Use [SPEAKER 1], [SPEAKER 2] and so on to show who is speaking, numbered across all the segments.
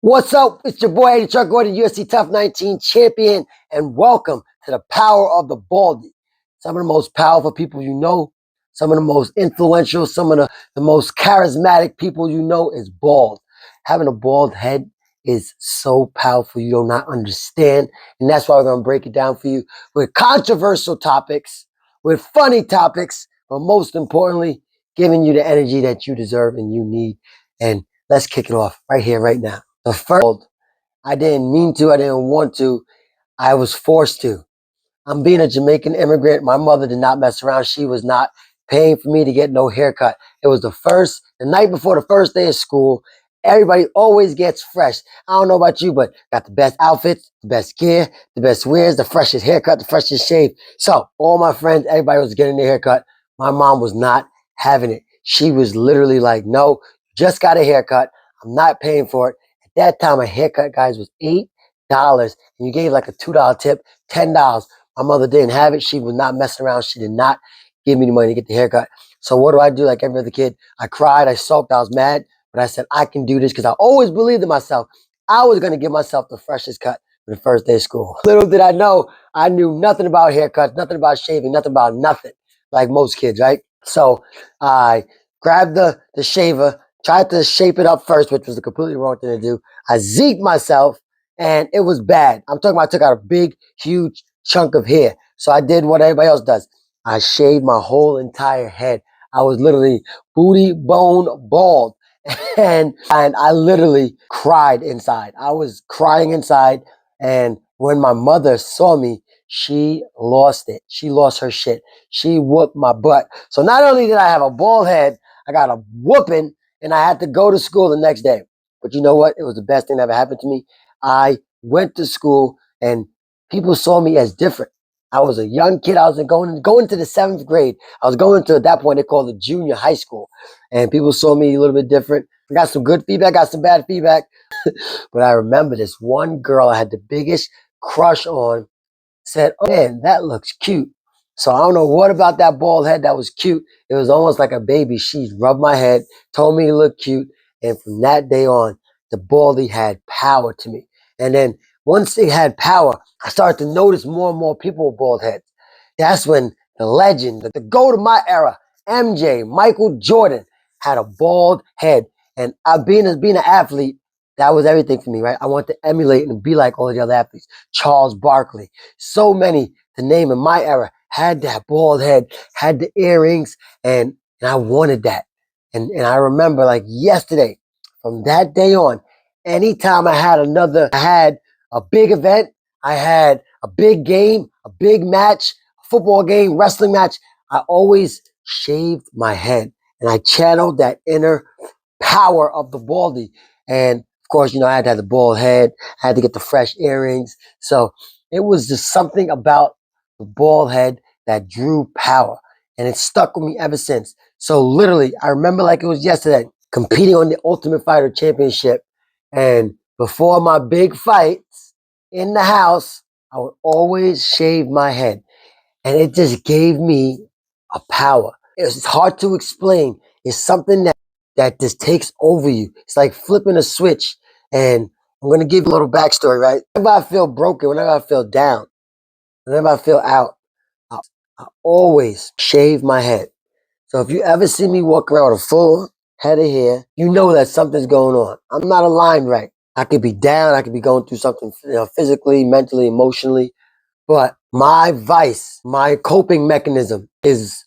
[SPEAKER 1] What's up? It's your boy, Eddie Chuck Gordon, UFC Tough 19 champion, and welcome to the power of the Baldie. Some of the most powerful people you know, some of the most influential, some of the most charismatic people you know is bald. Having a bald head is so powerful you do not understand, and that's why we're going to break it down for you with controversial topics, with funny topics, but most importantly, giving you the energy that you deserve and you need. And let's kick it off right here, right now. The first, I didn't mean to, I didn't want to, I was forced to. I'm being a Jamaican immigrant. My mother did not mess around. She was not paying for me to get no haircut. It was the night before the first day of school. Everybody always gets fresh. I don't know about you, but got the best outfits, the best gear, the best wears, the freshest haircut, the freshest shave. So all my friends, everybody was getting their haircut. My mom was not having it. She was literally like, no, just got a haircut. I'm not paying for it. At that time, a haircut, guys, was $8. And you gave like a $2 tip, $10. My mother didn't have it. She was not messing around. She did not give me the money to get the haircut. So what do I do like every other kid? I cried. I sulked. I was mad. But I said, I can do this because I always believed in myself. I was going to give myself the freshest cut for the first day of school. Little did I know, I knew nothing about haircuts, nothing about shaving, nothing about nothing, like most kids, right? So I grabbed the shaver, tried to shape it up first, which was the completely wrong thing to do. I zeked myself, and it was bad. I'm talking about I took out a big, huge chunk of hair. So I did what everybody else does. I shaved my whole entire head. I was literally booty bone bald. And I literally cried inside. I was crying inside. And when my mother saw me, she lost it. She lost her shit. She whooped my butt. So not only did I have a bald head, I got a whooping, and I had to go to school the next day. But you know what? It was the best thing that ever happened to me. I went to school, and people saw me as different. I was a young kid. I was going to the 7th grade. I was going to, at that point, they called it junior high school. And people saw me a little bit different. I got some good feedback, got some bad feedback. But I remember this one girl I had the biggest crush on said, oh man, that looks cute. So I don't know what about that bald head that was cute. It was almost like a baby. She rubbed my head, told me it looked cute. And from that day on, the baldy had power to me. And then once it had power, I started to notice more and more people with bald heads. That's when the legend, the GOAT of my era, MJ, Michael Jordan, had a bald head. And being an athlete, that was everything for me, right? I wanted to emulate and be like all the other athletes. Charles Barkley, so many to name in my era had that bald head, had the earrings, and I wanted that. And I remember like yesterday, from that day on, anytime I had a big event, I had a big game, a big match, a football game, wrestling match, I always shaved my head and I channeled that inner power of the baldy. And of course, I had to have the bald head, I had to get the fresh earrings. So it was just something about the bald head that drew power. And it stuck with me ever since. So literally, I remember like it was yesterday, competing on the Ultimate Fighter Championship. And before my big fights in the house, I would always shave my head. And it just gave me a power. It's hard to explain. It's something that just takes over you. It's like flipping a switch. And I'm going to give you a little backstory, right? Whenever I feel broken, whenever I feel down, whenever I feel out, I always shave my head. So if you ever see me walk around with a full head of hair, you know that something's going on. I'm not aligned right. I could be down. I could be going through something physically, mentally, emotionally. But my vice, my coping mechanism is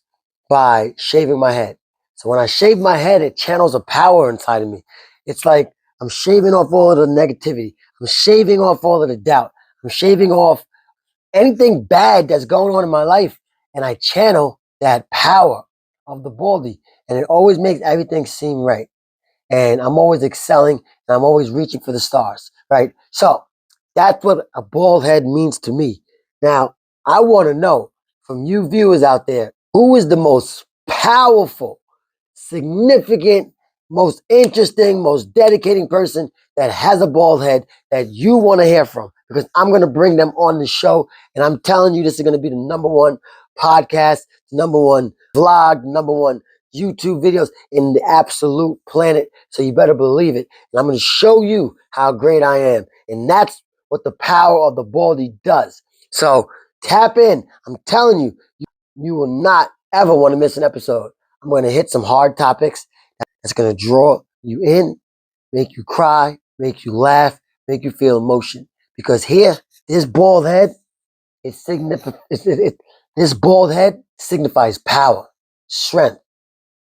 [SPEAKER 1] by shaving my head. So when I shave my head, it channels a power inside of me. It's like I'm shaving off all of the negativity. I'm shaving off all of the doubt. I'm shaving off anything bad that's going on in my life. And I channel that power of the baldy. And it always makes everything seem right. And I'm always excelling and I'm always reaching for the stars, right? So that's what a bald head means to me. Now, I want to know from you viewers out there, who is the most powerful, significant, most interesting, most dedicating person that has a bald head that you want to hear from? Because I'm going to bring them on the show. And I'm telling you, this is going to be the #1 podcast, the #1 vlog, the #1 YouTube videos in the absolute planet. So you better believe it. And I'm going to show you how great I am. And that's what the power of the Baldie does. So tap in. I'm telling you, you will not ever want to miss an episode. I'm going to hit some hard topics that's going to draw you in, make you cry, make you laugh, make you feel emotion. Because here, this bald head, this bald head signifies power, strength,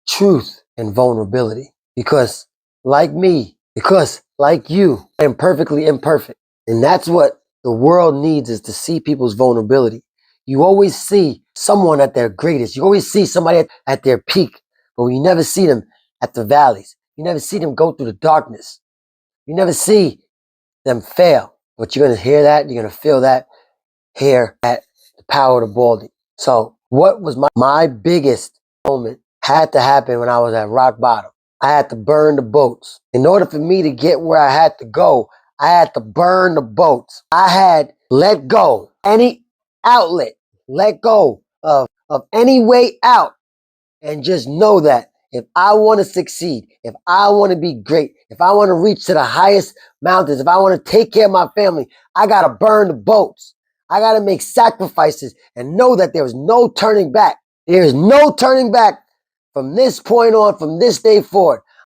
[SPEAKER 1] truth, and vulnerability. Because like me, because like you, I am perfectly imperfect. And that's what the world needs, is to see people's vulnerability. You always see someone at their greatest. You always see somebody at their peak, but you never see them at the valleys. You never see them go through the darkness. You never see them fail. But you're going to hear that. You're going to feel that here at the power of the Baldie. So what was my biggest moment had to happen when I was at rock bottom. I had to burn the boats. In order for me to get where I had to go, I had to burn the boats. I had let go any outlet, let go of any way out, and just know that if I want to succeed, if I want to be great, if I want to reach to the highest mountains, if I want to take care of my family, I got to burn the boats. I got to make sacrifices and know that there is no turning back. There is no turning back from this point on, from this day forward.